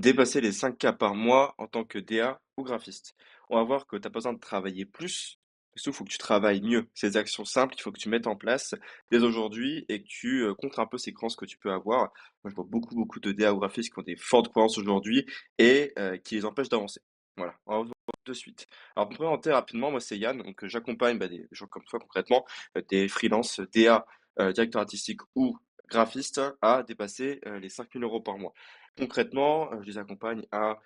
Dépasser les 5K par mois en tant que DA ou graphiste. On va voir que tu as pas besoin de travailler plus, surtout il faut que tu travailles mieux. Ces actions simples, il faut que tu mettes en place dès aujourd'hui et que tu contres un peu ces croyances que tu peux avoir. Moi, je vois beaucoup de DA ou graphistes qui ont des fortes croyances aujourd'hui et qui les empêchent d'avancer. Voilà, on va voir de suite. Alors, pour me présenter rapidement, moi c'est Yann, donc j'accompagne des gens comme toi concrètement, des freelances DA, directeurs artistiques ou graphistes à dépasser les 5 000 € par mois. Concrètement, je les accompagne à,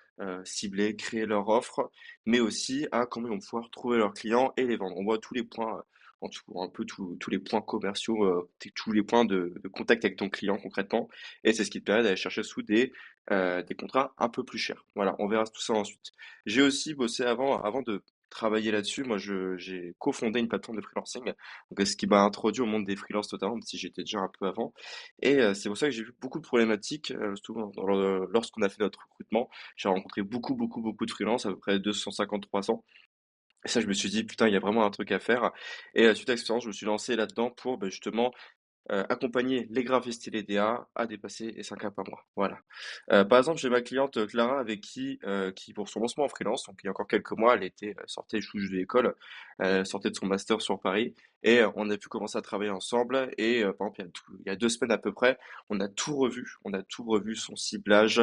cibler, créer leur offre, mais aussi à comment ils vont pouvoir trouver leurs clients et les vendre. On voit tous les points, en tout un peu tous les points commerciaux, tous les points de contact avec ton client concrètement et c'est ce qui te permet d'aller chercher sous des contrats un peu plus chers. Voilà, on verra tout ça ensuite. J'ai aussi bossé avant de travailler là-dessus, moi j'ai cofondé une plateforme de freelancing, donc ce qui m'a introduit au monde des freelances notamment, même si j'étais déjà un peu avant et c'est pour ça que j'ai vu beaucoup de problématiques, surtout lorsqu'on a fait notre recrutement. J'ai rencontré beaucoup de freelances, à peu près 250-300. Et ça, je me suis dit, putain, il y a vraiment un truc à faire. Et suite à l'expérience, je me suis lancé là-dedans pour justement accompagner les graphistes et les DA à dépasser les 5K par mois. Voilà. Par exemple, j'ai ma cliente Clara avec qui pour son lancement en freelance, donc il y a encore quelques mois, elle était sortait tout juste de l'école, sortait de son master sur Paris, et on a pu commencer à travailler ensemble. Et par exemple, il y a 2 semaines à peu près, on a tout revu, son ciblage,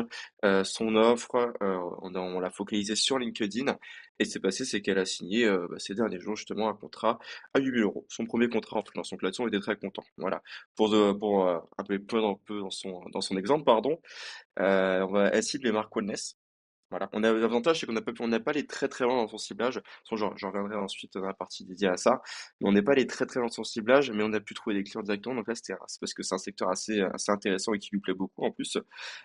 son offre, on l'a focalisé sur LinkedIn. Et ce qui s'est passé, c'est qu'elle a signé ces derniers jours justement un contrat à 8 000 €, son premier contrat en freelance. Donc là-dessus, on était très content. Voilà. Pour un peu plus un peu dans son exemple, pardon, elle cible les marques wellness. Voilà. On a l'avantage, c'est on n'a pas les très loin dans son ciblage. De toute façon, j'en reviendrai ensuite dans la partie dédiée à ça. Mais on n'est pas les très loin dans son ciblage, mais on a pu trouver des clients directement. Donc là, c'est parce que c'est un secteur assez intéressant et qui lui plaît beaucoup en plus.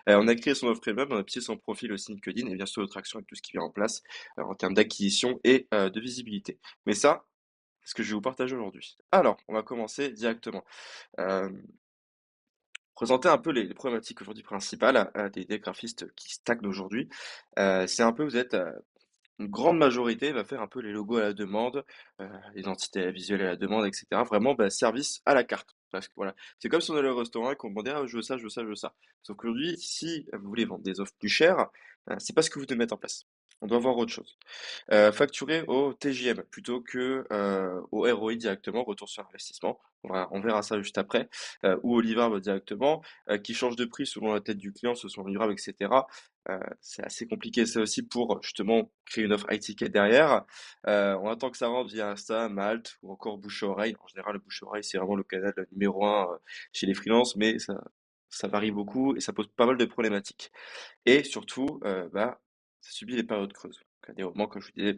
On a créé son offre premium, on a appuyé son profil aussi LinkedIn et bien sûr notre action avec tout ce qui vient en place en termes d'acquisition et de visibilité. Mais ça, c'est ce que je vais vous partager aujourd'hui. Alors, on va commencer directement. Euh, Présenter un peu les problématiques aujourd'hui principales des graphistes qui stagnent aujourd'hui. C'est un peu, vous êtes une grande majorité va faire un peu les logos à la demande, l'identité visuelle à la demande, etc. Vraiment, service à la carte. Parce que voilà, c'est comme si on allait au restaurant et qu'on demandait, ah, je veux ça, je veux ça, je veux ça. Sauf qu'aujourd'hui, si vous voulez vendre des offres plus chères, c'est pas ce que vous devez mettre en place. On doit voir autre chose. Facturer au TJM plutôt que au ROI directement, retour sur investissement. On verra ça juste après. Ou au livrable directement, qui change de prix selon la tête du client, ce sont livrables, etc. C'est assez compliqué ça aussi pour justement créer une offre high ticket derrière. On attend que ça rentre via Insta, Malte ou encore bouche à oreille. En général, le bouche à oreille, c'est vraiment le canal numéro un chez les freelances, mais ça varie beaucoup et ça pose pas mal de problématiques. Et surtout, ça subit les périodes creuses. Donc, à des moments, comme je vous disais,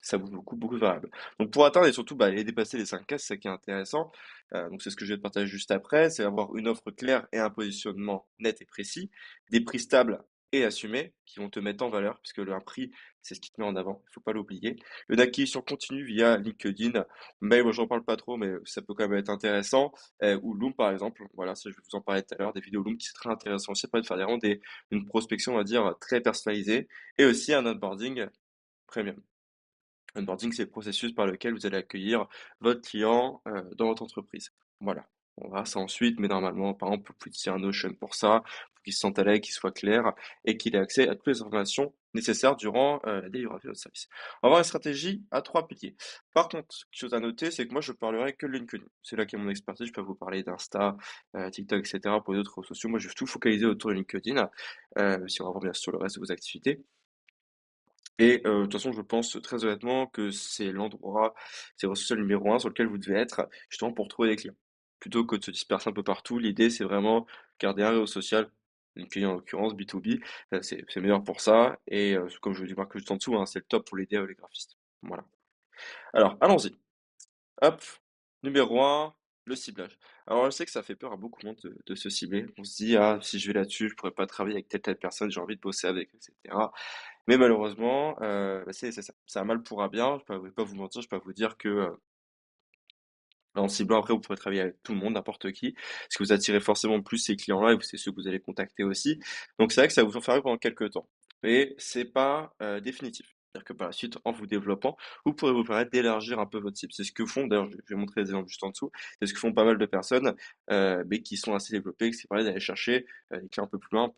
ça bouge beaucoup de variables. Donc pour atteindre et surtout et dépasser les 5K, c'est ça qui est intéressant. Donc c'est ce que je vais te partager juste après, c'est avoir une offre claire et un positionnement net et précis, des prix stables et assumés qui vont te mettre en valeur, puisque un prix, c'est ce qui te met en avant, il faut pas l'oublier. Une acquisition continue via LinkedIn, mais moi j'en parle pas trop, mais ça peut quand même être intéressant. Ou Loom par exemple, voilà, ça je vais vous en parler tout à l'heure, des vidéos Loom qui sont très intéressantes aussi, ça permet de faire une prospection, on va dire, très personnalisée, et aussi un onboarding premium. Onboarding, c'est le processus par lequel vous allez accueillir votre client dans votre entreprise. Voilà. On verra ça ensuite, mais normalement, par exemple, vous pouvez utiliser un Notion pour ça, pour qu'il se sente à l'aise, qu'il soit clair et qu'il ait accès à toutes les informations nécessaires durant la délivrance de votre service. On va avoir une stratégie à 3 piliers. Par contre, quelque chose à noter, c'est que moi, je parlerai que de LinkedIn. C'est là qu'est mon expertise. Je peux vous parler d'Insta, TikTok, etc. pour d'autres réseaux sociaux. Moi, je vais tout focaliser autour de LinkedIn, si on va voir bien sûr le reste de vos activités. Et de toute façon, je pense très honnêtement que c'est le réseau social numéro un sur lequel vous devez être, justement pour trouver des clients. Plutôt que de se disperser un peu partout, l'idée c'est vraiment garder un réseau social, LinkedIn en l'occurrence, B2B, c'est meilleur pour ça. Et comme je vous dis marque juste en dessous, hein, c'est le top pour les devs et les graphistes. Voilà. Alors, allons-y. Hop, numéro un, le ciblage. Alors, je sais que ça fait peur à beaucoup de monde de se cibler. On se dit, ah, si je vais là-dessus, je pourrais pas travailler avec telle personne, j'ai envie de bosser avec, etc. Mais malheureusement, c'est ça. C'est un mal pour un bien. Je vais pas vous mentir, je peux pas vous dire que en ciblant après, vous pourrez travailler avec tout le monde, n'importe qui, parce que vous attirez forcément plus ces clients-là et c'est ceux que vous allez contacter aussi. Donc c'est vrai que ça va vous en faire pendant quelques temps. Mais c'est pas définitif. C'est-à-dire que par la suite, en vous développant, vous pourrez vous permettre d'élargir un peu votre cible. C'est ce que font, d'ailleurs, je vais montrer des exemples juste en dessous, c'est ce que font pas mal de personnes, mais qui sont assez développées, qui permettent d'aller chercher des clients un peu plus loin,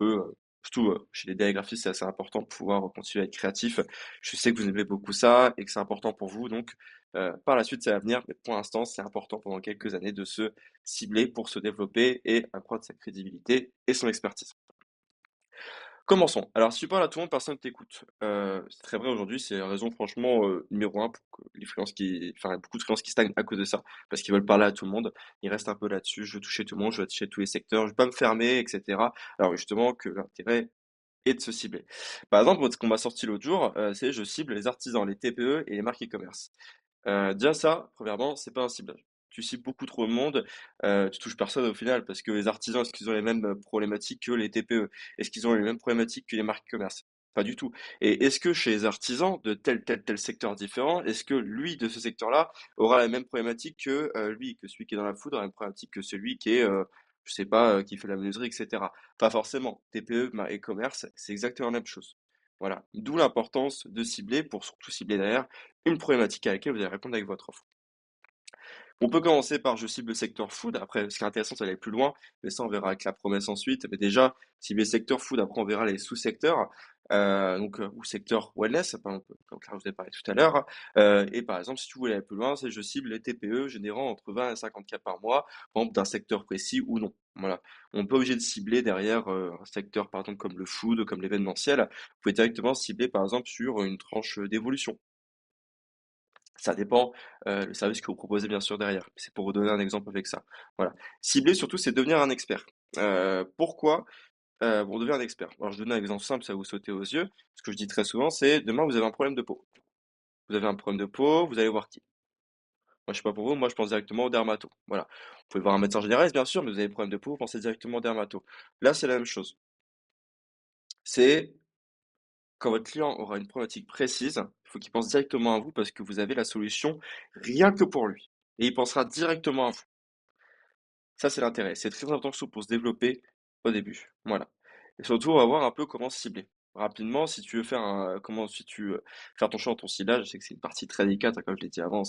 Surtout chez les DA graphistes, c'est assez important de pouvoir continuer à être créatif. Je sais que vous aimez beaucoup ça et que c'est important pour vous, donc par la suite, ça va venir, mais pour l'instant, c'est important pendant quelques années de se cibler pour se développer et accroître sa crédibilité et son expertise. Commençons. Alors, si tu parles à tout le monde, personne ne t'écoute. C'est très vrai aujourd'hui, c'est la raison franchement numéro un pour que les freelances enfin, beaucoup de freelances qui stagnent à cause de ça, parce qu'ils veulent parler à tout le monde. Ils restent un peu là-dessus. Je veux toucher tout le monde, je veux toucher tous les secteurs, je veux pas me fermer, etc. Alors justement que l'intérêt est de se cibler. Par exemple, ce qu'on m'a sorti l'autre jour, c'est je cible les artisans, les TPE et les marques e-commerce. Déjà ça, premièrement, c'est pas un ciblage. Tu cibles beaucoup trop de monde, tu touches personne au final parce que les artisans, est-ce qu'ils ont les mêmes, problématiques que les TPE? Est-ce qu'ils ont les mêmes problématiques que les marques e-commerce? Pas du tout. Et est-ce que chez les artisans de tel secteur différent, est-ce que lui, de ce secteur-là, aura la même problématique que, lui, que celui qui est dans la food aura la même problématique que celui qui est, je sais pas, qui fait la menuiserie et cetera? Pas forcément. TPE, e-commerce, c'est exactement la même chose. Voilà. D'où l'importance de cibler pour surtout cibler derrière une problématique à laquelle vous allez répondre avec votre offre. On peut commencer par je cible le secteur food. Après, ce qui est intéressant, c'est d'aller plus loin, mais ça, on verra avec la promesse ensuite. Mais déjà, cibler le secteur food, après, on verra les sous-secteurs. Ou secteur wellness, par exemple, comme je vous ai parlé tout à l'heure. Et par exemple, si tu voulais aller plus loin, c'est je cible les TPE générant entre 20 et 50 cas par mois, par exemple, d'un secteur précis ou non. Voilà. On n'est pas obligé de cibler derrière un secteur, par exemple, comme le food, comme l'événementiel. Vous pouvez directement cibler, par exemple, sur une tranche d'évolution. Ça dépend, le service que vous proposez bien sûr derrière. C'est pour vous donner un exemple avec ça. Voilà. Cibler surtout, c'est devenir un expert. Pourquoi? Pour devenir un expert. Alors je donne un exemple simple, ça va vous sauter aux yeux. Ce que je dis très souvent, c'est demain vous avez un problème de peau. Vous avez un problème de peau, vous allez voir qui? Moi je sais pas pour vous, moi je pense directement au dermato. Voilà. Vous pouvez voir un médecin généraliste bien sûr, mais vous avez des problèmes de peau, vous pensez directement au dermato. Là, c'est la même chose. C'est quand votre client aura une problématique précise, il faut qu'il pense directement à vous parce que vous avez la solution rien que pour lui. Et il pensera directement à vous. Ça, c'est l'intérêt. C'est très important pour se développer au début. Voilà. Et surtout, on va voir un peu comment cibler. Rapidement, si tu veux faire si tu veux faire ton choix dans ton ciblage, je sais que c'est une partie très délicate, hein, comme je l'ai dit avant,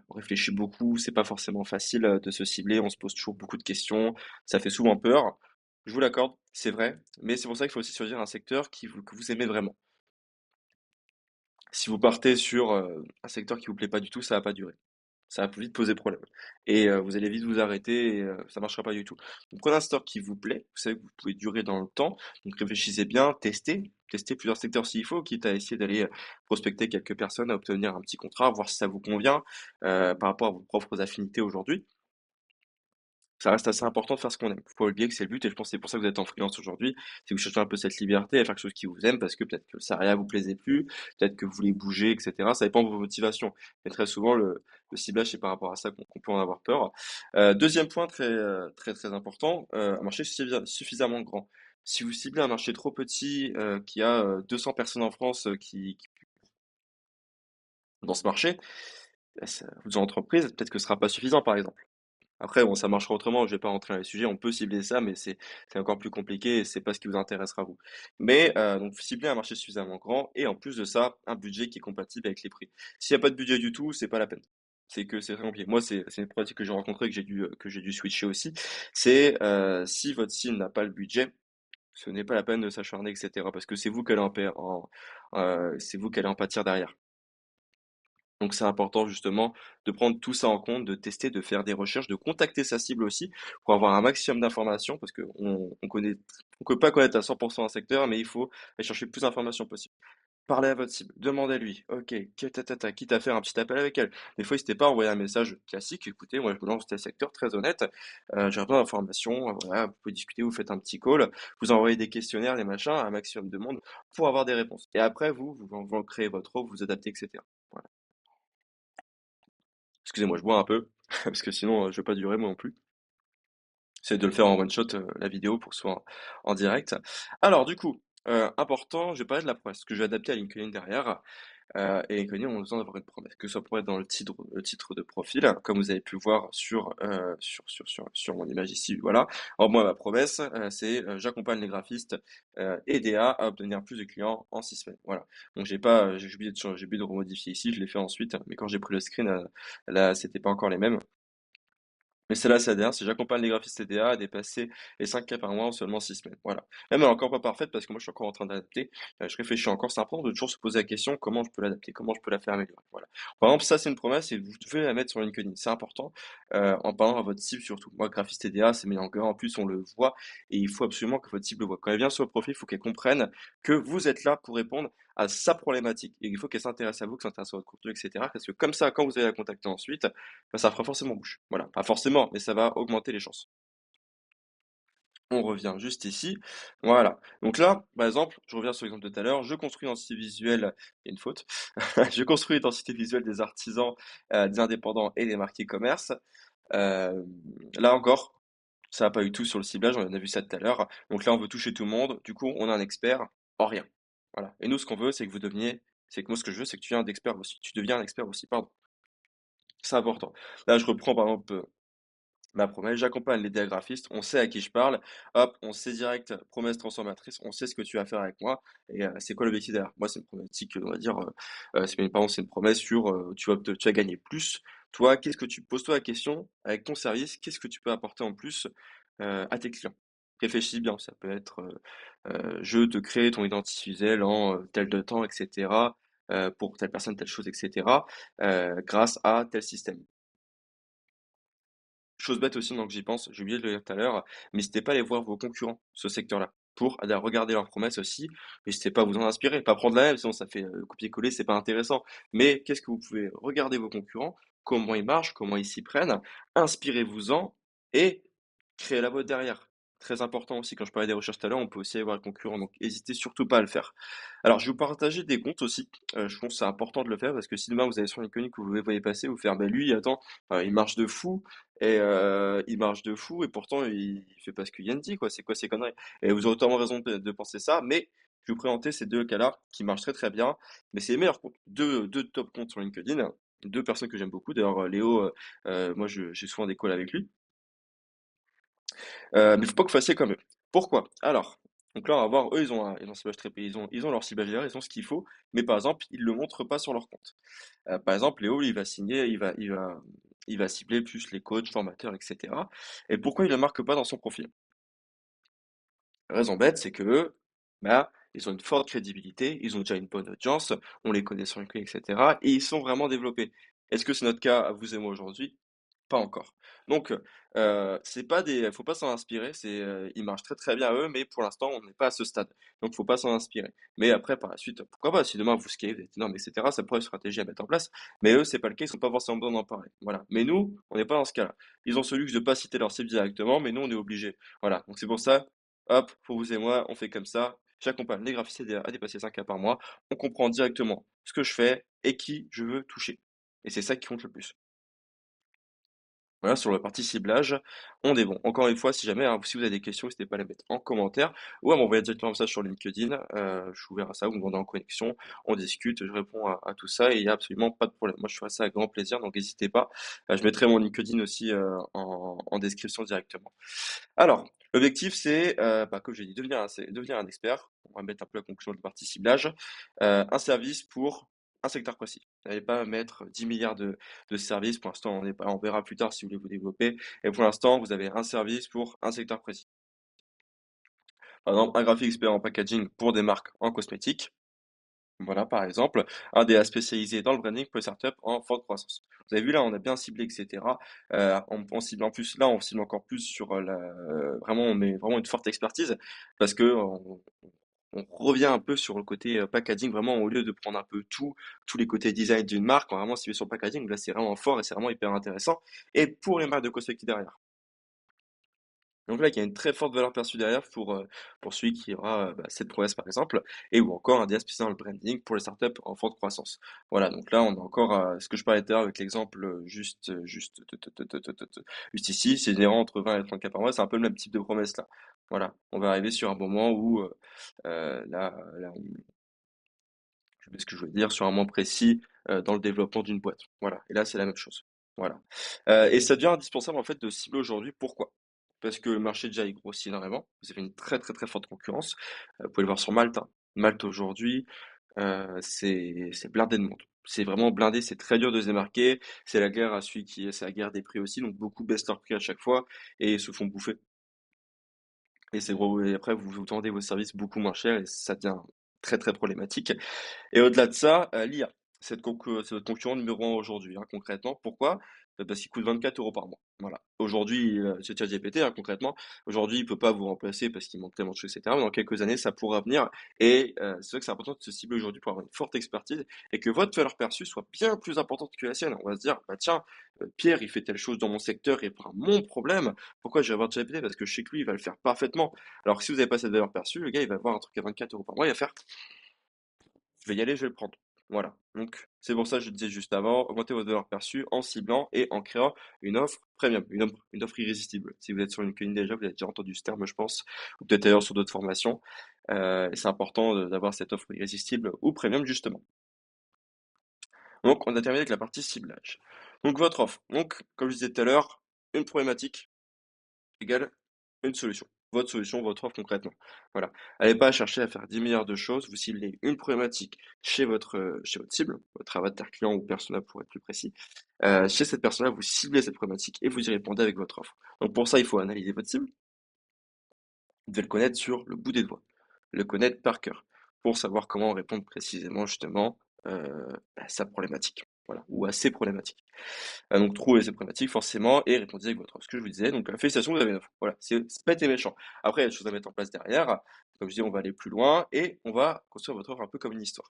on réfléchit beaucoup, c'est pas forcément facile de se cibler, on se pose toujours beaucoup de questions, ça fait souvent peur. Je vous l'accorde, c'est vrai, mais c'est pour ça qu'il faut aussi choisir un secteur que vous aimez vraiment. Si vous partez sur un secteur qui vous plaît pas du tout, ça va pas durer. Ça va vite poser problème. Et vous allez vite vous arrêter et ça marchera pas du tout. Donc prenez un store qui vous plaît, vous savez que vous pouvez durer dans le temps, donc réfléchissez bien, testez plusieurs secteurs s'il faut, quitte à essayer d'aller prospecter quelques personnes, à obtenir un petit contrat, voir si ça vous convient par rapport à vos propres affinités aujourd'hui. Ça reste assez important de faire ce qu'on aime. Faut pas oublier que c'est le but et je pense que c'est pour ça que vous êtes en freelance aujourd'hui. C'est que vous cherchez un peu cette liberté à faire quelque chose qui vous aime parce que peut-être que le salariat vous plaisait plus, peut-être que vous voulez bouger, etc. Ça dépend de vos motivations. Mais très souvent, le ciblage, c'est par rapport à ça qu'on peut en avoir peur. Deuxième point très important, un marché suffisamment grand. Si vous ciblez un marché trop petit, qui a 200 personnes en France dans ce marché, votre entreprise, peut-être que ce sera pas suffisant, par exemple. Après, bon, ça marchera autrement, je vais pas rentrer dans les sujets, on peut cibler ça, mais c'est encore plus compliqué et c'est pas ce qui vous intéressera vous. Mais donc cibler un marché suffisamment grand et en plus de ça, un budget qui est compatible avec les prix. S'il n'y a pas de budget du tout, c'est pas la peine. C'est que c'est très compliqué. Moi, c'est une problématique que j'ai rencontrée, que j'ai dû switcher aussi. C'est si votre cible n'a pas le budget, ce n'est pas la peine de s'acharner, etc. Parce que c'est vous qu'elle c'est vous qu'elle en pâtir derrière. Donc c'est important justement de prendre tout ça en compte, de tester, de faire des recherches, de contacter sa cible aussi pour avoir un maximum d'informations parce on peut pas connaître à 100% un secteur, mais il faut aller chercher le plus d'informations possible. Parlez à votre cible, demandez-lui, ok, quitte à faire un petit appel avec elle. Des fois, n'hésitez pas à envoyer un message classique, écoutez, moi je me lance dans tel secteur, très honnête, j'ai besoin d'informations, voilà, vous pouvez discuter, vous faites un petit call, vous envoyez des questionnaires, des machins, à un maximum de monde pour avoir des réponses. Et après, vous créez votre offre, vous adaptez, etc. Voilà. Excusez-moi, je bois un peu, parce que sinon, je vais pas durer moi non plus. C'est de le faire en one shot, la vidéo pour que ce soit en direct. Alors du coup, important, je vais parler de la promesse que je vais adapter à LinkedIn derrière. Et LinkedIn ont besoin d'avoir une promesse, que ce soit pour être dans le titre de profil, comme vous avez pu voir sur mon image ici, voilà. Alors moi, ma promesse, c'est j'accompagne les graphistes et DA à obtenir plus de clients en 6 semaines. Voilà. Donc j'ai oublié de changer, j'ai oublié de remodifier ici, je l'ai fait ensuite, mais quand j'ai pris le screen, là, c'était pas encore les mêmes. Mais c'est là, c'est derrière, c'est j'accompagne les graphistes TDA à dépasser les 5K par mois en seulement 6 semaines. Voilà. Même elle est encore pas parfaite parce que moi je suis encore en train d'adapter. Je réfléchis encore. C'est important de toujours se poser la question comment je peux l'adapter, comment je peux la faire améliorer. Voilà. Par exemple, ça c'est une promesse et vous devez la mettre sur LinkedIn. C'est important en parlant à votre cible surtout. Moi, graphiste TDA, c'est mes en plus on le voit et il faut absolument que votre cible le voit. Quand elle vient sur le profil, il faut qu'elle comprenne que vous êtes là pour répondre à sa problématique et il faut qu'elle s'intéresse à vous, que s'intéresse à votre contenu, etc. Parce que comme ça, quand vous allez la contacter ensuite, bah, ça fera forcément bouche. Voilà, pas forcément, mais ça va augmenter les chances. On revient juste ici. Voilà. Donc là, par exemple, je reviens sur l'exemple de tout à l'heure, je construis une identité visuelle, il y a une faute, je construis une identité visuelle des artisans, des indépendants et des marques e-commerce. Euh, Là encore, ça va pas du tout sur le ciblage, on a vu ça tout à l'heure. Donc là, on veut toucher tout le monde, du coup, on a un expert en rien. Voilà. Et nous, ce qu'on veut, c'est que vous deveniez, c'est que moi, ce que je veux, c'est que tu deviens un expert aussi. Tu deviens un expert aussi, pardon. C'est important. Là, je reprends par exemple ma promesse, j'accompagne les diagraphistes, on sait à qui je parle, hop, on sait direct, promesse transformatrice, on sait ce que tu vas faire avec moi, et c'est quoi l'objectif derrière? Moi, c'est une problématique, on va dire, pardon, c'est une promesse sur, tu vas gagner plus. Toi, qu'est-ce que tu poses-toi la question, avec ton service, qu'est-ce que tu peux apporter en plus, à tes clients? Réfléchis bien, ça peut être, je te crée ton identité visuelle en tel de temps, etc., pour telle personne, telle chose, etc., grâce à tel système. Chose bête aussi, donc j'y pense, j'ai oublié de le dire tout à l'heure, n'hésitez pas à aller voir vos concurrents, ce secteur-là, pour aller regarder leurs promesses aussi. N'hésitez pas à vous en inspirer, pas prendre la même, sinon ça fait copier-coller, c'est pas intéressant. Mais qu'est-ce que vous pouvez regarder vos concurrents, comment ils marchent, comment ils s'y prennent, inspirez-vous-en et créez la vôtre derrière. Très important aussi, quand je parlais des recherches tout à l'heure, on peut aussi aller voir les concurrents, donc n'hésitez surtout pas à le faire. Alors, je vais vous partager des comptes aussi, je pense que c'est important de le faire parce que si demain vous allez sur LinkedIn que vous les voyez passer, vous faire, bah lui, attends, il marche de fou, et il marche de fou et pourtant il fait pas ce que Yann dit, quoi. C'est quoi ces conneries? Et vous aurez totalement raison de penser ça, mais je vais vous présenter ces deux cas-là qui marchent très très bien. Mais c'est les meilleurs comptes. Deux top comptes sur LinkedIn. Deux personnes que j'aime beaucoup. D'ailleurs, Léo, moi j'ai souvent des calls avec lui. Mais faut pas que vous fassiez comme eux. Pourquoi? Alors, donc là on va voir, eux ils ont un ciblage très ils ont leur ciblage derrière, ils ont ce qu'il faut, mais par exemple ils le montrent pas sur leur compte. Par exemple, Léo, il va signer, il va cibler plus les coachs, formateurs, etc. Et pourquoi il ne le marque pas dans son profil? Raison bête, c'est que eux, bah, ils ont une forte crédibilité, ils ont déjà une bonne audience, on les connaît sur LinkedIn, etc. Et ils sont vraiment développés. Est-ce que c'est notre cas à vous et moi aujourd'hui? Pas encore. Donc, c'est pas des, faut pas s'en inspirer. C'est, ils marchent très très bien eux, mais pour l'instant, on n'est pas à ce stade. Donc, faut pas s'en inspirer. Mais après, par la suite, pourquoi pas? Si demain vous scalez, vous êtes énorme, etc., ça pourrait être une stratégie à mettre en place. Mais eux, c'est pas le cas. Ils sont pas forcément besoin d'en parler. Voilà. Mais nous, on n'est pas dans ce cas-là. Ils ont ce luxe de pas citer leur cible directement, mais nous, on est obligé. Voilà. Donc, c'est pour ça, hop, pour vous et moi, on fait comme ça. J'accompagne les graphistes à dépasser 5K par mois. On comprend directement ce que je fais et qui je veux toucher. Et c'est ça qui compte le plus. Voilà, sur la partie ciblage, on est bon. Encore une fois, si jamais, hein, si vous avez des questions, n'hésitez pas à les mettre en commentaire ou à m'envoyer directement un message sur LinkedIn. Je suis ouvert à ça, vous me demandez en connexion, on discute, je réponds à tout ça et il n'y a absolument pas de problème. Moi, je ferai ça avec grand plaisir, donc n'hésitez pas. Je mettrai mon LinkedIn aussi en description directement. Alors, l'objectif, c'est, bah, comme j'ai dit, devenir un expert. On va mettre un peu la conclusion de la partie ciblage. Un service pour un secteur précis. N'allez pas mettre 10 milliards de services. Pour l'instant, on n'est pas, on verra plus tard si vous voulez vous développer. Et pour l'instant, vous avez un service pour un secteur précis. Par exemple, un graphique expert en packaging pour des marques en cosmétiques. Voilà, par exemple, un DA spécialisé dans le branding pour les startups en forte croissance. Vous avez vu là, on a bien ciblé, etc. On cible en plus, là, on cible encore plus sur vraiment, on met vraiment une forte expertise parce que on revient un peu sur le côté packaging, vraiment au lieu de prendre un peu tous les côtés design d'une marque, on va vraiment cibler sur le packaging. Là, c'est vraiment fort et c'est vraiment hyper intéressant. Et pour les marques de cosmétiques derrière. Donc là, il y a une très forte valeur perçue derrière pour celui qui aura bah, cette prouesse par exemple, et ou encore un DA spécialisé dans le branding pour les startups en forte croissance. Voilà, donc là, on a encore ce que je parlais tout à l'heure avec l'exemple juste ici, c'est générant entre 20 et 30 k par mois, c'est un peu le même type de promesse là. Voilà, on va arriver sur un moment où là, je sais ce que je veux dire, sur un moment précis dans le développement d'une boîte. Voilà, et là, c'est la même chose. Voilà. Et ça devient indispensable en fait de cibler aujourd'hui. Pourquoi? Parce que le marché déjà il grossit énormément. Vous avez une très très très forte concurrence. Vous pouvez le voir sur Malte, hein. Malte aujourd'hui, c'est blindé de monde. C'est vraiment blindé, c'est très dur de se démarquer. C'est la guerre à celui qui c'est la guerre des prix aussi, donc beaucoup baissent leurs prix à chaque fois et se font bouffer. Et c'est gros, et après vous vendez vos services beaucoup moins cher et ça devient très très problématique. Et au-delà de ça, l'IA, c'est votre concurrent numéro un aujourd'hui, hein, concrètement. Pourquoi? Parce qu'il coûte 24 € par mois. Voilà. Aujourd'hui, c'est ChatGPT, hein, concrètement. Aujourd'hui, il peut pas vous remplacer parce qu'il manque tellement de choses, etc. Mais dans quelques années, ça pourra venir. Et c'est vrai que c'est important de se cibler aujourd'hui pour avoir une forte expertise et que votre valeur perçue soit bien plus importante que la sienne. On va se dire, bah tiens, Pierre, il fait telle chose dans mon secteur et pour mon problème. Pourquoi je vais avoir ChatGPT? Parce que je sais que lui, il va le faire parfaitement. Alors que si vous n'avez pas cette valeur perçue, le gars, il va avoir un truc à 24 € par mois, il va faire je vais y aller, je vais le prendre. Voilà. Donc, c'est pour ça que je disais juste avant, augmentez votre valeur perçue en ciblant et en créant une offre premium, une offre irrésistible. Si vous êtes sur LinkedIn déjà, vous avez déjà entendu ce terme, je pense, ou peut-être d'ailleurs sur d'autres formations. Et c'est important d'avoir cette offre irrésistible ou premium, justement. Donc, on a terminé avec la partie ciblage. Donc, votre offre. Donc, comme je disais tout à l'heure, une problématique égale une solution. Votre solution, votre offre concrètement. Voilà. Allez pas chercher à faire 10 milliards de choses. Vous ciblez une problématique chez votre cible, votre avatar client ou persona pour être plus précis. Chez cette personne-là, vous ciblez cette problématique et vous y répondez avec votre offre. Donc pour ça, il faut analyser votre cible. Vous devez le connaître sur le bout des doigts, le connaître par cœur, pour savoir comment répondre précisément justement à sa problématique. Voilà, ou à ses problématiques. Donc trouvez ces problématiques forcément et répondez avec votre offre. Ce que je vous disais, donc félicitations, vous avez une offre. Voilà, c'est bête et méchant. Après, il y a des choses à mettre en place derrière. Comme je dis, on va aller plus loin et on va construire votre offre un peu comme une histoire.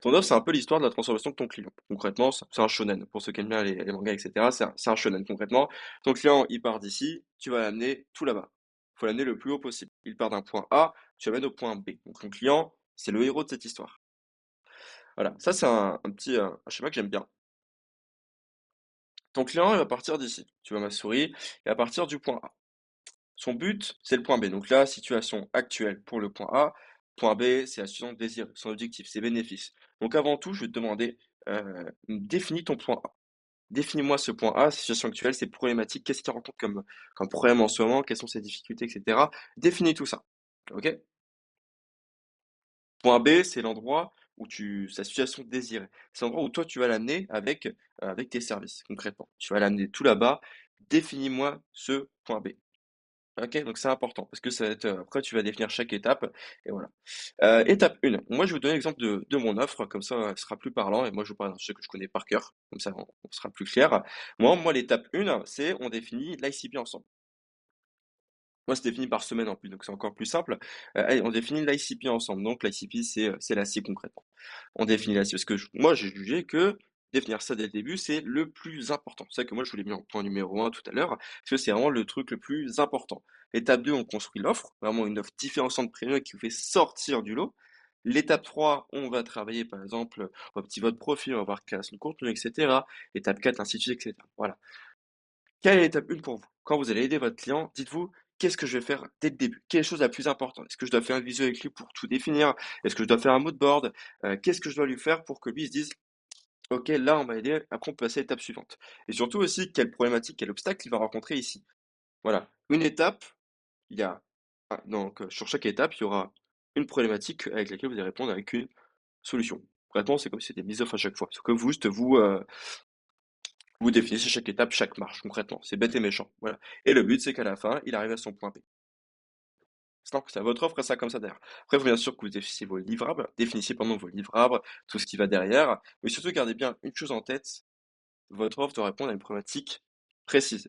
Ton offre, c'est un peu l'histoire de la transformation de ton client. Concrètement, c'est un shonen. Pour ceux qui aiment bien les mangas, etc., c'est un shonen. Concrètement, ton client, il part d'ici, tu vas l'amener tout là-bas. Il faut l'amener le plus haut possible. Il part d'un point A, tu l'amènes au point B. Donc ton client, c'est le héros de cette histoire. Voilà, ça c'est un petit un schéma que j'aime bien. Ton client, il va partir d'ici. Tu vois ma souris, il va partir du point A. Son but, c'est le point B. Donc là, situation actuelle pour le point A. Point B, c'est la situation désirée, son objectif, ses bénéfices. Donc avant tout, je vais te demander, définis ton point A. Définis-moi ce point A, situation actuelle, ses problématiques, qu'est-ce qu'il rencontre comme problème en ce moment, quelles sont ses difficultés, etc. Définis tout ça. Ok? Point B, c'est l'endroit où sa situation désirée. C'est l'endroit où toi, tu vas l'amener avec tes services, concrètement. Tu vas l'amener tout là-bas. Définis-moi ce point B. Ok, donc c'est important parce que ça va être, après tu vas définir chaque étape et voilà. Étape 1. Moi je vais vous donner l'exemple de mon offre, comme ça ce sera plus parlant et moi je vous parle d'un sujet que je connais par cœur, comme ça on sera plus clair. Moi l'étape 1, c'est on définit l'ICP ensemble. Moi c'est défini par semaine en plus, donc c'est encore plus simple. Allez, on définit l'ICP ensemble. Donc l'ICP c'est la cible concrètement. On définit la cible parce que moi j'ai jugé que définir ça dès le début, c'est le plus important. C'est ça que moi je vous l'ai mis en point numéro 1 tout à l'heure, parce que c'est vraiment le truc le plus important. L'étape 2, on construit l'offre, vraiment une offre différenciante premium qui vous fait sortir du lot. L'étape 3, on va travailler par exemple, on va optimiser votre profil, on va voir création de contenu, etc. Étape 4, ainsi de suite, etc. Voilà. Quelle est l'étape 1 pour vous? Quand vous allez aider votre client, dites-vous, qu'est-ce que je vais faire dès le début? Quelle est la chose la plus importante? Est-ce que je dois faire une visio avec lui pour tout définir? Est-ce que je dois faire un mood board? Qu'est-ce que je dois lui faire pour que lui se dise, OK, là, on va aider, après on peut passer à l'étape suivante. Et surtout aussi, quelle problématique, quel obstacle il va rencontrer ici. Voilà. Une étape, il y a, sur chaque étape, il y aura une problématique avec laquelle vous allez répondre avec une solution. Concrètement, c'est comme si c'était des mises off à chaque fois. C'est que vous, juste vous définissez chaque étape, chaque marche, concrètement. C'est bête et méchant. Voilà. Et le but, c'est qu'à la fin, il arrive à son point B. C'est à votre offre, et ça comme ça derrière. Après, il faut bien sûr que vous définissiez pardon, vos livrables, tout ce qui va derrière, mais surtout gardez bien une chose en tête, votre offre doit répondre à une problématique précise.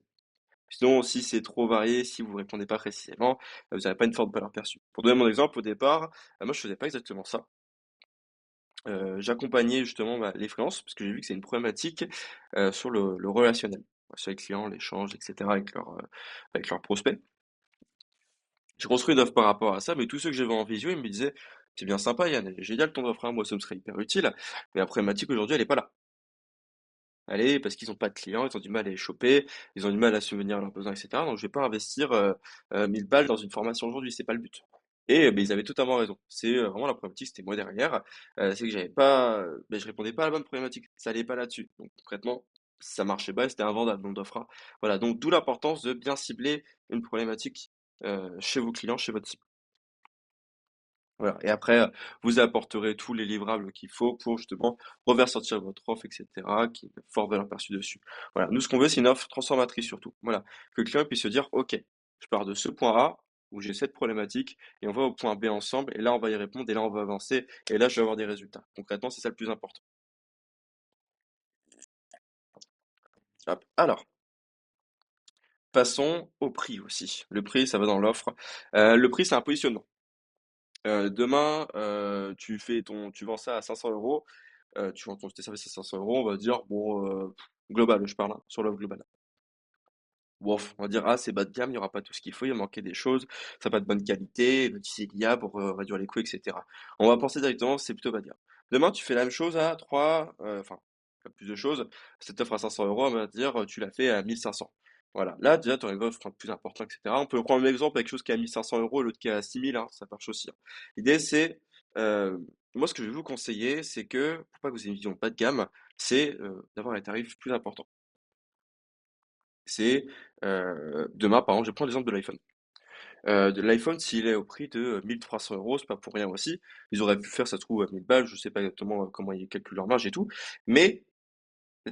Sinon, si c'est trop varié, si vous répondez pas précisément, vous n'avez pas une forte valeur perçue. Pour donner mon exemple, au départ, moi je faisais pas exactement ça. J'accompagnais justement les freelances, parce que j'ai vu que c'est une problématique sur le relationnel, sur les clients, l'échange, etc. Avec leurs prospects. J'ai construit une offre par rapport à ça, mais tous ceux que j'avais en visio, ils me disaient, c'est bien sympa, Yann, elle est génial ton offre, hein, moi ça me serait hyper utile, mais la problématique aujourd'hui, elle est pas là. Allez, parce qu'ils ont pas de clients, ils ont du mal à les choper, ils ont du mal à subvenir à leurs besoins, etc. Donc je vais pas investir 1000 balles dans une formation aujourd'hui, c'est pas le but. Et ben, ils avaient totalement raison. C'est vraiment la problématique, c'était moi derrière. C'est que j'avais pas, je répondais pas à la bonne problématique. Ça allait pas là-dessus. Donc concrètement, ça marchait pas, et c'était invendable nombre d'offres, hein. Voilà, donc d'où l'importance de bien cibler une problématique chez vos clients, chez votre cible. Voilà. Et après, vous apporterez tous les livrables qu'il faut pour justement refaire sortir votre offre, et cetera, qui a une forte valeur perçue dessus. Voilà. Nous, ce qu'on veut, c'est une offre transformatrice surtout. Voilà. Que le client puisse se dire, OK, je pars de ce point A où j'ai cette problématique et on va au point B ensemble et là, on va y répondre et là, on va avancer et là, je vais avoir des résultats. Concrètement, c'est ça le plus important. Hop. Alors, passons au prix aussi. Le prix, ça va dans l'offre. Le prix, c'est un positionnement. Demain, tu vends ça à 500 euros. Tu vends tes services à 500 euros, on va dire, bon, global, je parle, hein, sur l'offre globale. Bon, on va dire, ah, c'est bas de gamme, il n'y aura pas tout ce qu'il faut, il manquait des choses, ça n'a pas de bonne qualité, utiliser l'IA pour réduire les coûts, etc. On va penser directement, c'est plutôt bas de gamme. Demain, tu fais la même chose à 3, enfin, plus de choses, cette offre à 500 euros, on va dire, tu l'as fait à 1500. Voilà, là, déjà, tu auras une offre plus importante, etc. On peut prendre l'exemple avec quelque chose qui est à 1500 euros et l'autre qui est à 6000, hein, ça marche aussi, hein. L'idée, c'est, euh, moi, ce que je vais vous conseiller, c'est que, pour pas que vous ayez une vision bas de gamme, c'est d'avoir un tarif plus important. C'est demain, par exemple, je prends l'exemple de l'iPhone. De l'iPhone, s'il est au prix de 1300 euros, c'est pas pour rien aussi. Ils auraient pu faire, ça se trouve, à 1000 balles, je sais pas exactement comment ils calculent leur marge et tout. Mais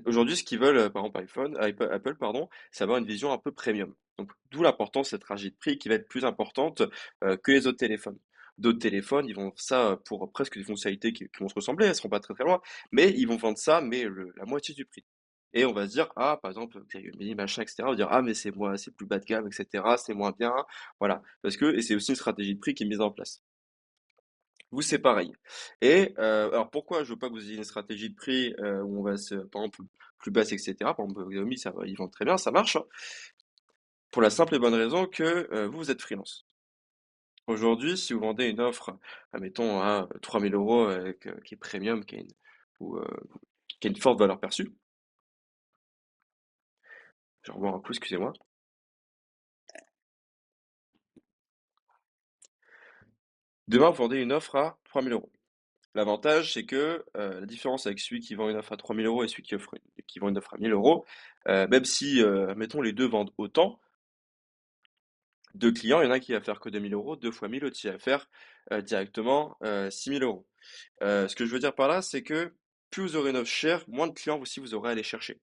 aujourd'hui, ce qu'ils veulent, par exemple, Apple, pardon, c'est avoir une vision un peu premium. Donc, d'où l'importance de cette rangée de prix qui va être plus importante que les autres téléphones. D'autres téléphones, ils vont ça pour presque des fonctionnalités qui vont se ressembler, elles seront pas très très loin, mais ils vont vendre ça, mais la moitié du prix. Et on va se dire, ah, par exemple, Xiaomi, machin, etc. On va dire, ah, mais c'est plus bas de gamme, etc. C'est moins bien. Voilà. Parce que, et c'est aussi une stratégie de prix qui est mise en place. Vous, c'est pareil. Et alors pourquoi je veux pas que vous ayez une stratégie de prix où on va se, par exemple, plus basse, etc. Par exemple, Xiaomi, ça va, ils vendent très bien, ça marche, hein. Pour la simple et bonne raison que vous, vous êtes freelance. Aujourd'hui, si vous vendez une offre, admettons, à 3000 euros, qui est premium, ou, qui a une forte valeur perçue, je revois un coup, excusez-moi. Demain, vous vendez une offre à 3000 euros. L'avantage, c'est que la différence avec celui qui vend une offre à 3000 euros et celui qui vend une offre à 1000 euros, même si, mettons, les deux vendent autant, deux clients, il y en a un qui va faire que 2000 euros, 2 fois 1000, l'autre qui va faire directement 6000 euros. Ce que je veux dire par là, c'est que plus vous aurez une offre chère, moins de clients aussi vous aurez à aller chercher.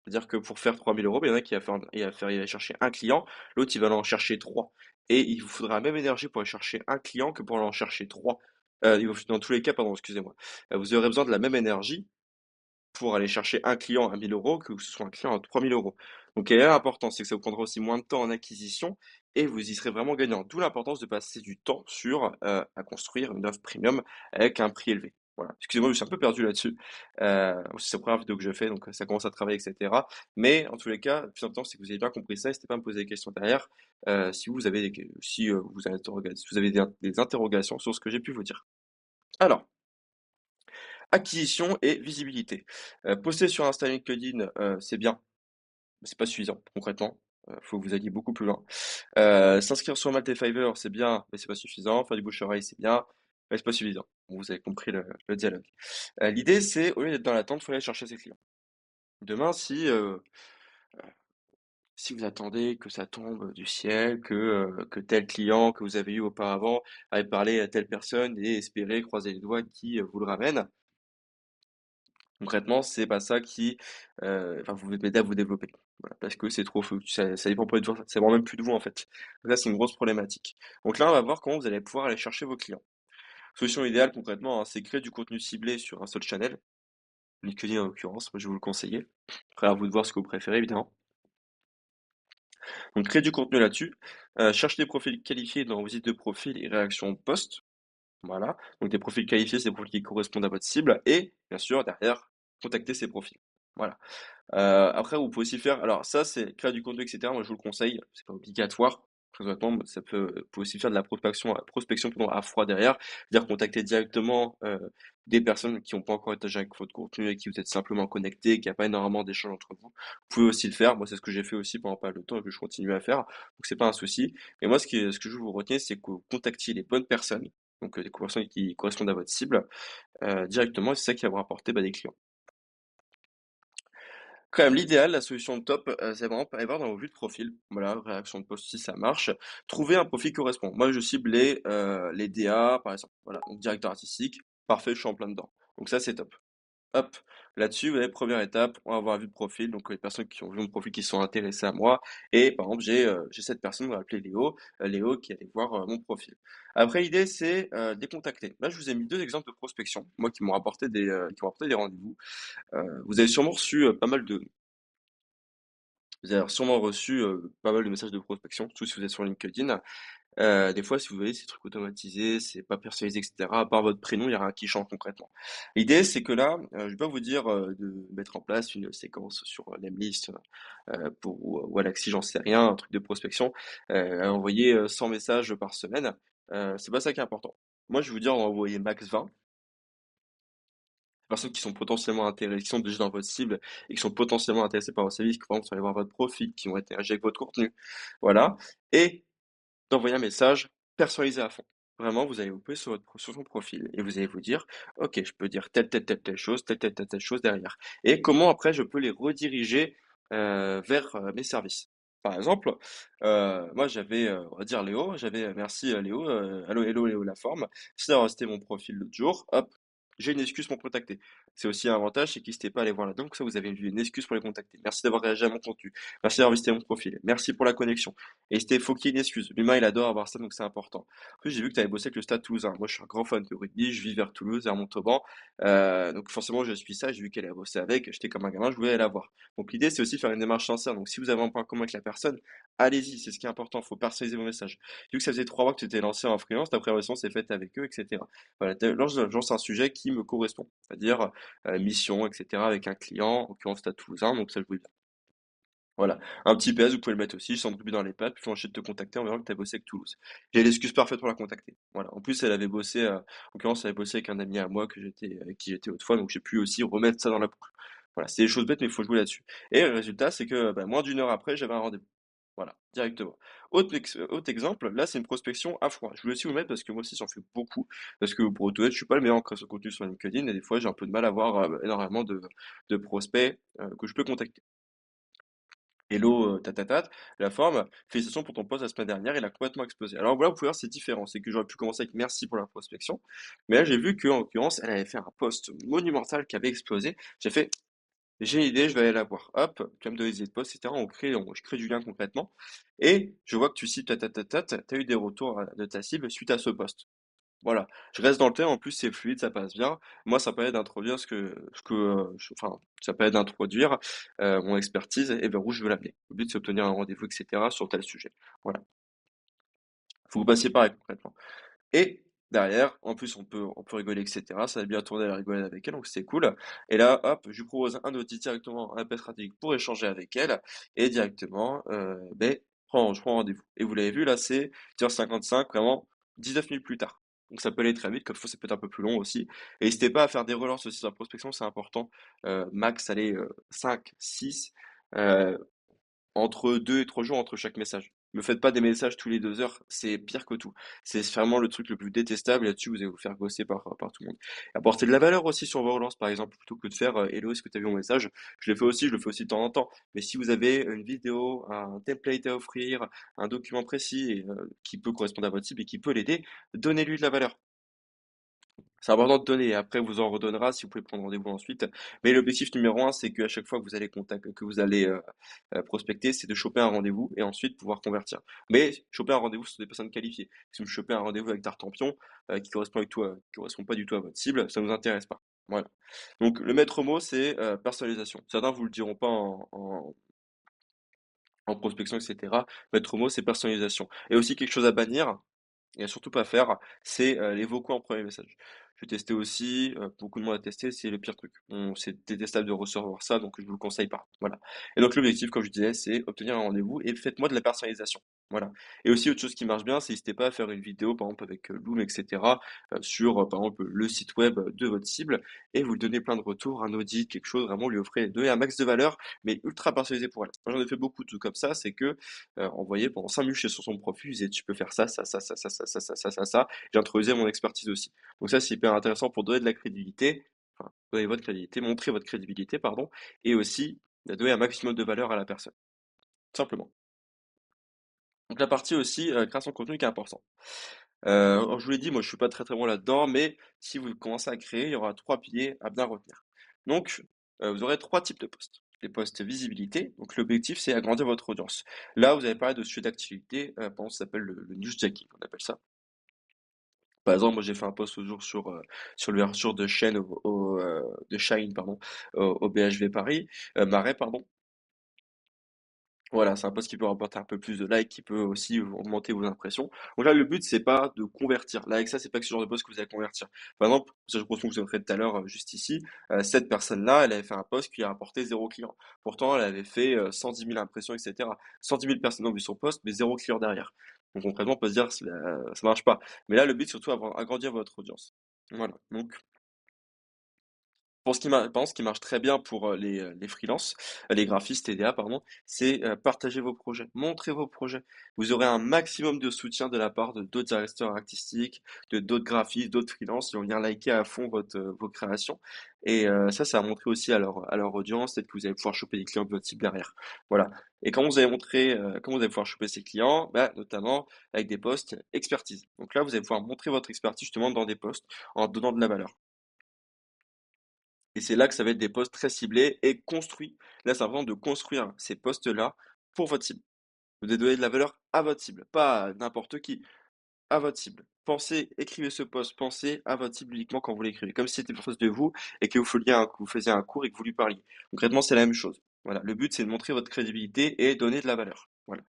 C'est-à-dire que pour faire 3000 euros, ben, il y en a qui il va chercher un client, l'autre il va en chercher trois. Et il vous faudra la même énergie pour aller chercher un client que pour en chercher trois. Dans tous les cas, pardon, excusez-moi. Vous aurez besoin de la même énergie pour aller chercher un client à 1000 euros que ce soit un client à 3000 euros. Donc, quelle est l'importance? C'est que ça vous prendra aussi moins de temps en acquisition et vous y serez vraiment gagnant. D'où l'importance de passer du temps à construire une offre premium avec un prix élevé. Voilà. Excusez-moi, je me suis un peu perdu là-dessus. C'est la première vidéo que je fais, donc ça commence à travailler, etc. Mais en tous les cas, le plus important, c'est que vous avez bien compris ça. N'hésitez pas à me poser des questions derrière si vous avez si vous avez des interrogations sur ce que j'ai pu vous dire. Alors, acquisition et visibilité. Poster sur Insta, LinkedIn, c'est bien, mais c'est pas suffisant concrètement. Faut que vous alliez beaucoup plus loin. S'inscrire sur Malte et Fiverr, c'est bien, mais c'est pas suffisant. Faire du bouche-oreille, c'est bien, mais c'est pas suffisant. Bon, vous avez compris le dialogue. L'idée, c'est au lieu d'être dans l'attente, il faut aller chercher ses clients. Demain, si vous attendez que ça tombe du ciel, que tel client que vous avez eu auparavant avait parlé à telle personne et espérer croiser les doigts qui vous le ramène, concrètement, c'est pas ça qui va vous aider à vous développer. Voilà, parce que c'est trop ça dépend pas de vous, ça dépend même plus de vous en fait. Donc là, c'est une grosse problématique. Donc là, on va voir comment vous allez pouvoir aller chercher vos clients. Solution idéale concrètement, hein, c'est créer du contenu ciblé sur un seul channel, LinkedIn en l'occurrence, moi je vais vous le conseiller. Après, à vous de voir ce que vous préférez évidemment. Donc créer du contenu là-dessus, chercher des profils qualifiés dans vos sites de profil et réactions post. Voilà. Donc des profils qualifiés, c'est des profils qui correspondent à votre cible et bien sûr derrière, contacter ces profils. Voilà. Après, vous pouvez aussi faire, alors ça, c'est créer du contenu, etc. Moi, je vous le conseille, c'est pas obligatoire. Très honnêtement, vous pouvez aussi faire de la prospection pardon, à froid derrière, c'est-à-dire contacter directement des personnes qui n'ont pas encore étagé avec votre contenu et qui vous êtes simplement connectés, qu'il n'y a pas énormément d'échanges entre vous. Vous pouvez aussi le faire. Moi, c'est ce que j'ai fait aussi pendant pas mal de temps et que je continue à faire. Donc, c'est pas un souci. Mais moi, ce que je vous retiens, c'est que vous contactiez les bonnes personnes, donc des personnes qui correspondent à votre cible directement, et c'est ça qui va vous rapporter bah, des clients. Quand même, l'idéal, la solution top, c'est vraiment aller voir dans vos vues de profil. Voilà, réaction de poste si ça marche. Trouver un profil qui correspond. Moi, je cible les DA, par exemple. Voilà, donc directeur artistique. Parfait, je suis en plein dedans. Donc ça, c'est top. Hop, là-dessus, vous avez première étape, on va avoir la vue de profil, donc les personnes qui ont vu mon profil qui sont intéressées à moi. Et par exemple, j'ai cette personne, on va l'appeler Léo, Léo qui allait voir mon profil. Après, l'idée, c'est de les contacter. Là, je vous ai mis deux exemples de prospection, moi qui m'ont rapporté des rendez-vous. Vous avez sûrement reçu vous avez sûrement reçu pas mal de messages de prospection, surtout si vous êtes sur LinkedIn. Des fois, si vous voyez ces trucs automatisés, c'est pas personnalisé, etc., à part votre prénom, il y a rien qui change concrètement. L'idée, c'est que là, je vais pas vous dire de mettre en place une séquence sur Lemlist ou Alaxi, j'en sais rien, un truc de prospection, à envoyer 100 messages par semaine. C'est pas ça qui est important. Moi, je vais vous dire, on va envoyer max 20 personnes qui sont potentiellement intéressées, qui sont déjà dans votre cible et qui sont potentiellement intéressées par vos services, qui par exemple, vont aller voir votre profil, qui vont interagir avec votre contenu. Voilà. Et d'envoyer un message personnalisé à fond. Vraiment, vous allez vous poser sur son profil et vous allez vous dire, OK, je peux dire telle chose, telle chose derrière. Et comment après je peux les rediriger vers mes services. Par exemple, moi j'avais, on va dire Léo, j'avais merci Léo, allô, hello Léo Laforme, merci d'avoir resté mon profil l'autre jour, hop, j'ai une excuse pour me contacter. C'est aussi un avantage, c'est qu'ils n'hésitez pas à aller voir là-dedans, donc ça vous avez une excuse pour les contacter. Merci d'avoir réagi à mon contenu, merci d'avoir visité mon profil, merci pour la connexion. Et c'était, faut qu'il y ait une excuse. L'humain, il adore avoir ça, donc c'est important. En plus, j'ai vu que tu avais bossé avec le Stade Toulousain. Moi, je suis un grand fan de rugby, je vis vers Toulouse, vers Montauban. Donc forcément, je suis ça, j'ai vu qu'elle a bossé avec, j'étais comme un gamin, je voulais aller la voir. Donc l'idée, c'est aussi de faire une démarche sincère. Donc si vous avez un point commun avec la personne, allez-y, c'est ce qui est important, faut personnaliser vos messages. J'ai vu que ça faisait 3 mois que tu étais lancé en freelance, ta préparation s'est faite avec eux, etc. Voilà, lance un sujet qui me correspond, c'est-à-dire mission, etc. avec un client, en l'occurrence Stade Toulousain, donc ça je vous voilà. Un petit PS, vous pouvez le mettre aussi, sans doute dans les pattes, puis ensuite de te contacter en verra que tu as bossé avec Toulouse. J'ai l'excuse parfaite pour la contacter. Voilà. En plus, elle avait bossé, en l'occurrence, elle avait bossé avec un ami à moi avec qui j'étais autrefois, donc j'ai pu aussi remettre ça dans la boucle. Voilà. C'est des choses bêtes, mais il faut jouer là-dessus. Et le résultat, c'est que, bah, moins d'une heure après, j'avais un rendez-vous. Voilà. Directement. Autre exemple, là, c'est une prospection à froid. Je voulais aussi vous mettre parce que moi aussi, j'en fais beaucoup. Parce que pour être honnête, je suis pas le meilleur en création de contenu sur LinkedIn et des fois, j'ai un peu de mal à avoir énormément de prospects que je peux contacter. Hello, tatatat, la forme, félicitations pour ton post la semaine dernière, il a complètement explosé. Alors voilà, vous pouvez voir, c'est différent. C'est que j'aurais pu commencer avec merci pour la prospection. Mais là, j'ai vu qu'en l'occurrence, elle avait fait un post monumental qui avait explosé. J'ai fait, j'ai une idée, je vais aller la voir. Hop, tu vas me donner des idées de post, etc. Je crée du lien concrètement. Et je vois que tu cites tatatat, t'as eu des retours de ta cible suite à ce post. Voilà, je reste dans le thème, en plus c'est fluide, ça passe bien. Moi, ça permet d'introduire enfin, ça permet d'introduire mon expertise et vers où je veux l'amener. Le but, c'est obtenir un rendez-vous, etc. sur tel sujet. Voilà, faut que vous passiez pareil concrètement. Et derrière, en plus, on peut rigoler, etc. Ça a bien tourné la rigolade avec elle, donc c'est cool. Et là, hop, je lui propose un outil directement, un appel stratégique pour échanger avec elle et directement, je prends rendez-vous. Et vous l'avez vu, là, c'est 10h55, vraiment 19 minutes plus tard. Donc ça peut aller très vite, comme fois, ça peut être un peu plus long aussi. Et n'hésitez pas à faire des relances aussi sur la prospection, c'est important. Max, allez, 5, 6 entre 2 et 3 jours entre chaque message. Me faites pas des messages tous les 2 heures, c'est pire que tout. C'est vraiment le truc le plus détestable, là-dessus vous allez vous faire gosser par tout le monde. Apporter de la valeur aussi sur vos relances, par exemple, plutôt que de faire Hello, est-ce que tu as vu mon message? Je le fais aussi de temps en temps. Mais si vous avez une vidéo, un template à offrir, un document précis qui peut correspondre à votre cible et qui peut l'aider, donnez-lui de la valeur. C'est important de donner, après vous en redonnera si vous pouvez prendre rendez-vous ensuite. Mais l'objectif numéro un, c'est qu'à chaque fois que vous allez prospecter, c'est de choper un rendez-vous et ensuite pouvoir convertir. Mais choper un rendez-vous sur des personnes qualifiées. Si vous chopez un rendez-vous avec Tartampion qui qui correspond pas du tout à votre cible, ça ne nous intéresse pas. Voilà. Donc le maître mot, c'est personnalisation. Certains vous le diront pas en prospection, etc. Maître mot, c'est personnalisation. Et aussi quelque chose à bannir, et à surtout pas faire, c'est les vocaux en premier message. J'ai testé aussi, beaucoup de monde a testé, c'est le pire truc. C'est détestable de recevoir ça, donc je vous le conseille pas. Voilà. Et donc l'objectif, comme je disais, c'est obtenir un rendez-vous et faites-moi de la personnalisation. Voilà. Et aussi autre chose qui marche bien, c'est n'hésitez pas à faire une vidéo, par exemple avec Loom, etc., sur par exemple le site web de votre cible, et vous lui donnez plein de retours, un audit, quelque chose, vraiment lui offrez, donner un max de valeur, mais ultra personnalisé pour elle. Moi j'en ai fait beaucoup de tout comme ça, c'est que envoyé pendant 5 minutes sur son profil, il disait tu peux faire ça, ça, ça, ça, ça, ça, ça, ça, ça, ça, ça. J'introduisais mon expertise aussi. Donc ça, c'est hyper intéressant pour donner de la crédibilité, enfin, donner votre crédibilité, montrer votre crédibilité, pardon, et aussi donner un maximum de valeur à la personne, tout simplement. Donc la partie aussi création de contenu qui est important. Alors je vous l'ai dit, moi je suis pas très très bon là-dedans, mais si vous commencez à créer, il y aura trois piliers à bien retenir. Donc vous aurez trois types de posts. Les posts visibilité, donc l'objectif c'est agrandir votre audience. Là, vous avez parlé de sujet d'activité, par exemple, ça s'appelle le newsjacking, on appelle ça. Par exemple, moi j'ai fait un post l'autre jour sur l'ouverture de chaîne de Shine, pardon, au BHV Paris, Marais, pardon. Voilà, c'est un post qui peut rapporter un peu plus de likes, qui peut aussi augmenter vos impressions. Donc là, le but, c'est pas de convertir. Là, avec ça, c'est pas que ce genre de post que vous allez convertir. Par exemple, ça, je pense que vous avez fait tout à l'heure, juste ici, cette personne-là, elle avait fait un post qui a rapporté zéro client. Pourtant, elle avait fait 110 000 impressions, etc. 110 000 personnes ont vu son post, mais zéro client derrière. Donc concrètement, on peut se dire, ça marche pas. Mais là, le but, c'est surtout, agrandir votre audience. Voilà. Donc, par contre, ce qui marche très bien pour les freelances, les graphistes TDA, pardon, c'est partager vos projets, montrer vos projets. Vous aurez un maximum de soutien de la part de d'autres directeurs artistiques, de d'autres graphistes, d'autres freelances qui vont venir liker à fond vos créations. Et ça va montrer aussi à leur audience, peut-être que vous allez pouvoir choper des clients de votre type derrière. Voilà. Et comment vous allez pouvoir choper ces clients? Bah, notamment avec des posts expertise. Donc là, vous allez pouvoir montrer votre expertise justement dans des posts en donnant de la valeur. Et c'est là que ça va être des postes très ciblés et construits. Là, c'est important de construire ces postes-là pour votre cible. Vous devez donner de la valeur à votre cible, pas à n'importe qui, à votre cible. Pensez, écrivez ce post, pensez à votre cible uniquement quand vous l'écrivez, comme si c'était proche de vous et que vous faisiez un cours et que vous lui parliez. Concrètement, c'est la même chose. Voilà. Le but, c'est de montrer votre crédibilité et donner de la valeur. Voilà.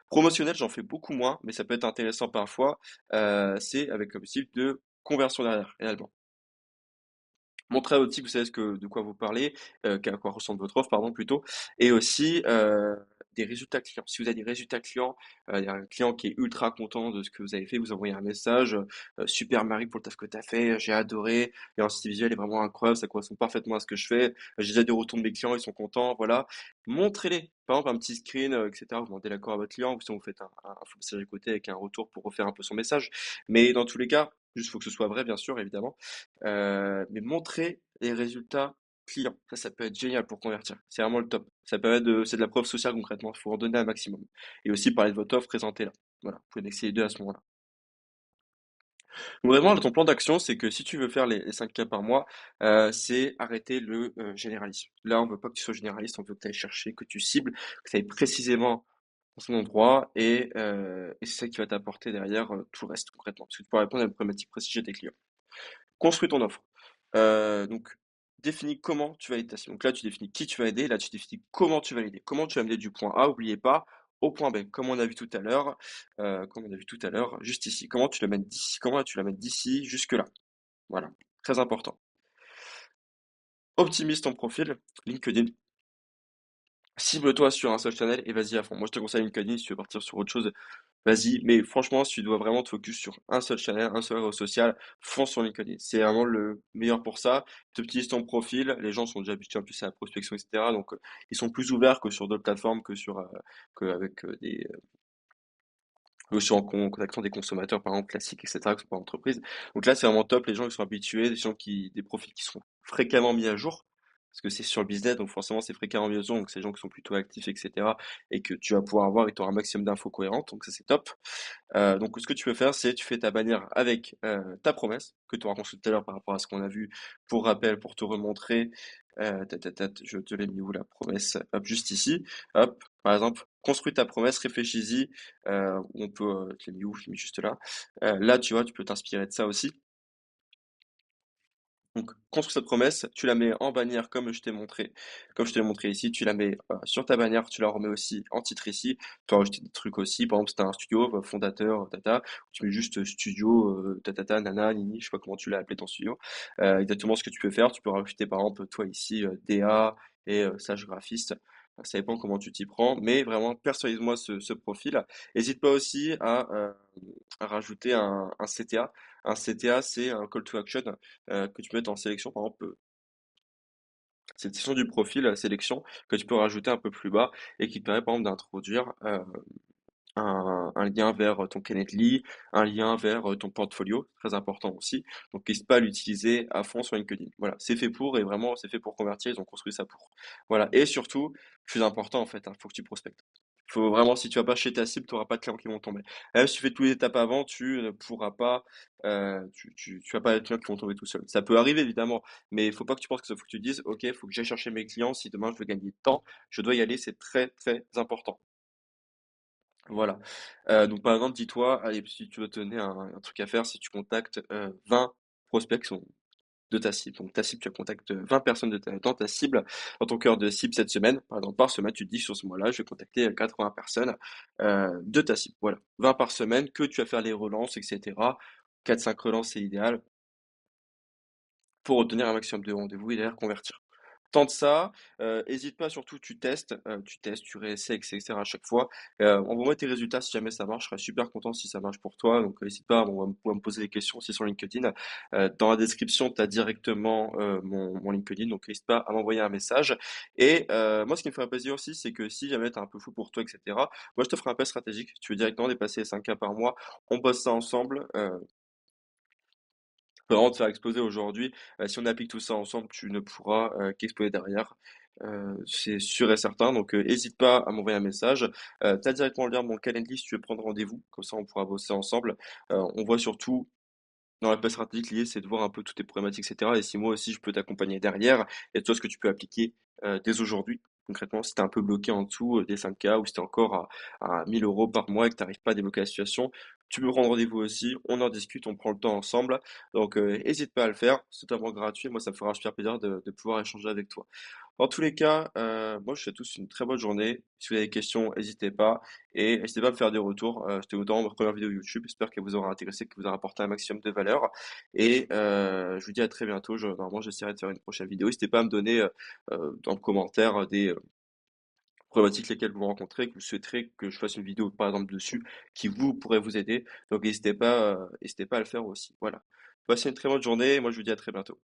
Promotionnel, j'en fais beaucoup moins, mais ça peut être intéressant parfois. C'est avec l'objectif de conversion derrière, réellement. Montrer à votre cible, vous savez de quoi vous parlez, à quoi ressemble votre offre, pardon, plutôt, et aussi des résultats clients. Si vous avez des résultats clients, il y a un client qui est ultra content de ce que vous avez fait, vous envoyez un message, super Marie pour le taf que tu as fait, j'ai adoré, l'identité visuelle est vraiment incroyable, ça correspond parfaitement à ce que je fais, j'ai déjà des retours de mes clients, ils sont contents, voilà. Montrez-les. Par exemple, un petit screen, etc. Vous demandez l'accord à votre client, ou sinon vous faites un message à côté avec un retour pour refaire un peu son message. Mais dans tous les cas, juste faut que ce soit vrai, bien sûr, évidemment. Mais montrer les résultats clients, ça peut être génial pour convertir. C'est vraiment le top. C'est de la preuve sociale concrètement. Il faut en donner un maximum. Et aussi parler de votre offre, présentez-la. Voilà, vous pouvez mixer les deux à ce moment-là. Donc vraiment, ton plan d'action, c'est que si tu veux faire les 5K par mois, c'est arrêter le généralisme. Là, on veut pas que tu sois généraliste, on veut que tu ailles chercher, que tu cibles, que tu ailles précisément dans son endroit et c'est ça qui va t'apporter derrière tout le reste concrètement. Parce que tu peux répondre à une problématique précise chez tes clients. Construis ton offre. Donc, définis comment tu vas aider ta cible. Donc là, tu définis qui tu vas aider. Là, tu définis comment tu vas l'aider. Comment tu vas mener du point A, oubliez pas, au point B. Comme on a vu tout à l'heure, juste ici. Comment tu l'amènes d'ici jusque là. Voilà. Très important. Optimise ton profil. LinkedIn. Cible-toi sur un seul channel et vas-y à fond. Moi, je te conseille LinkedIn si tu veux partir sur autre chose. Vas-y, mais franchement, si tu dois vraiment te focus sur un seul channel, un seul réseau social, fonce sur LinkedIn. C'est vraiment le meilleur pour ça. Tu optimises ton profil, les gens sont déjà habitués en plus à la prospection, etc. Donc, ils sont plus ouverts que sur d'autres plateformes, qu'avec sur en contactant des consommateurs, par exemple, classiques, etc., qui sont pas entreprises. Donc là, c'est vraiment top. Les gens, ils sont habitués, des profils qui sont fréquemment mis à jour. Parce que c'est sur le business, donc forcément c'est fréquemment mis à jour, donc c'est des gens qui sont plutôt actifs, etc. Et que tu vas pouvoir avoir et tu auras un maximum d'infos cohérentes, donc ça c'est top. Donc ce que tu peux faire, c'est tu fais ta bannière avec ta promesse que tu auras construite tout à l'heure par rapport à ce qu'on a vu. Pour rappel, pour te remontrer, je te l'ai mis où la promesse? Hop, juste ici. Hop, par exemple, construis ta promesse, réfléchis-y. Je l'ai mis où? Je l'ai mis juste là. Là, tu vois, tu peux t'inspirer de ça aussi. Donc, construis cette promesse, tu la mets en bannière comme je te l'ai montré ici, tu la mets sur ta bannière, tu la remets aussi en titre ici, tu peux rajouter des trucs aussi, par exemple, si tu un studio, fondateur, tata, tu mets juste studio, tatata, nana, nini, je sais pas comment tu l'as appelé ton studio, exactement ce que tu peux faire, tu peux rajouter par exemple, toi ici, DA et sage graphiste, ça dépend comment tu t'y prends, mais vraiment, personnalise-moi ce profil. N'hésite pas aussi à rajouter un CTA. Un CTA, c'est un call to action que tu peux mettre en sélection, par exemple, cette section du profil sélection que tu peux rajouter un peu plus bas et qui te permet par exemple d'introduire un lien vers ton Calendly, un lien vers ton portfolio, très important aussi. Donc n'hésite pas à l'utiliser à fond sur LinkedIn. Voilà, c'est fait pour et vraiment c'est fait pour convertir, ils ont construit ça pour. Voilà, et surtout, plus important en fait, faut que tu prospectes. Faut vraiment, si tu vas pas chez ta cible, tu n'auras pas de clients qui vont tomber. Même si tu fais toutes les étapes avant, tu ne pourras pas, tu vas pas de clients qui vont tomber tout seul. Ça peut arriver évidemment, mais il faut pas que tu penses que ça. Faut que tu dises, ok, il faut que j'aille chercher mes clients. Si demain je veux gagner de temps, je dois y aller. C'est très très important. Voilà. Donc par exemple, dis-toi, allez, si tu veux te donner un truc à faire, si tu contactes 20 prospects qui sont de ta cible. Donc ta cible, tu contactes 20 personnes dans ta cible, dans ton cœur de cible cette semaine. Par exemple, par semaine, tu te dis sur ce mois-là, je vais contacter 80 personnes de ta cible. Voilà. 20 par semaine, que tu vas faire les relances, etc. 4-5 relances, c'est idéal pour obtenir un maximum de rendez-vous et derrière convertir. Tente ça, hésite pas surtout, tu testes, tu réessais, et cetera à chaque fois. Envoie-moi tes résultats si jamais ça marche, je serais super content si ça marche pour toi. Donc n'hésite pas à me poser des questions aussi sur LinkedIn. Dans la description, tu as directement mon LinkedIn, donc n'hésite pas à m'envoyer un message. Et moi, ce qui me ferait plaisir aussi, c'est que si jamais tu un peu fou pour toi, etc., moi je te ferai un appel stratégique. Tu veux directement dépasser les 5K par mois, on bosse ça ensemble. Peut vraiment te faire exploser aujourd'hui. Si on applique tout ça ensemble, tu ne pourras qu'exploser derrière. C'est sûr et certain. Donc, hésite pas à m'envoyer un message. Tu as directement le lien de mon calendrier si tu veux prendre rendez-vous. Comme ça, on pourra bosser ensemble. On voit surtout dans la passe stratégique, l'idée, c'est de voir un peu toutes tes problématiques, etc. Et si moi aussi, je peux t'accompagner derrière, et toi, ce que tu peux appliquer dès aujourd'hui, concrètement, si tu es un peu bloqué en dessous des 5K ou si tu es encore à 1000 euros par mois et que tu n'arrives pas à débloquer la situation, tu peux prendre rendez-vous aussi, on en discute, on prend le temps ensemble. Donc, n'hésite pas à le faire, c'est totalement gratuit. Moi, ça me fera super plaisir de pouvoir échanger avec toi. Dans tous les cas, moi, je vous souhaite tous une très bonne journée. Si vous avez des questions, n'hésitez pas. Et n'hésitez pas à me faire des retours. C'était autant ma première vidéo YouTube. J'espère qu'elle vous aura intéressé, qu'elle vous aura apporté un maximum de valeur. Et je vous dis à très bientôt. Normalement, j'essaierai de faire une prochaine vidéo. N'hésitez pas à me donner dans le commentaire des problématiques lesquelles vous rencontrez, que vous souhaiterez que je fasse une vidéo par exemple dessus, qui vous pourrait vous aider. Donc n'hésitez pas à le faire aussi. Voilà. Passez une très bonne journée. Moi, je vous dis à très bientôt.